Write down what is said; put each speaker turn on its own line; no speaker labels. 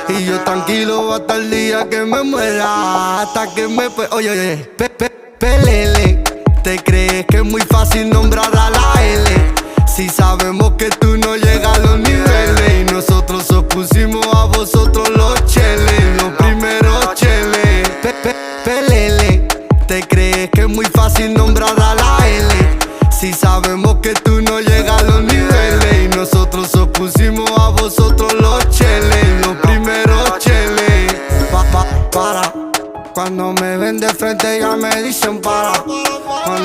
Y yo tranquilo hasta el día que me muera. Hasta que me... Oye, oye, pelele. ¿Te crees que es muy fácil nombrar a la L? Si sabemos que tú no llegas a los niveles. Y nosotros os pusimos a vosotros los cheles, los primeros cheles. Pelele. ¿Te crees que es muy fácil nombrar a la L? Si sabemos que tú no llegas a los niveles. Y nosotros os pusimos a vosotros los cheles, los primeros cheles. Para. Cuando me ven de frente ya me dicen para.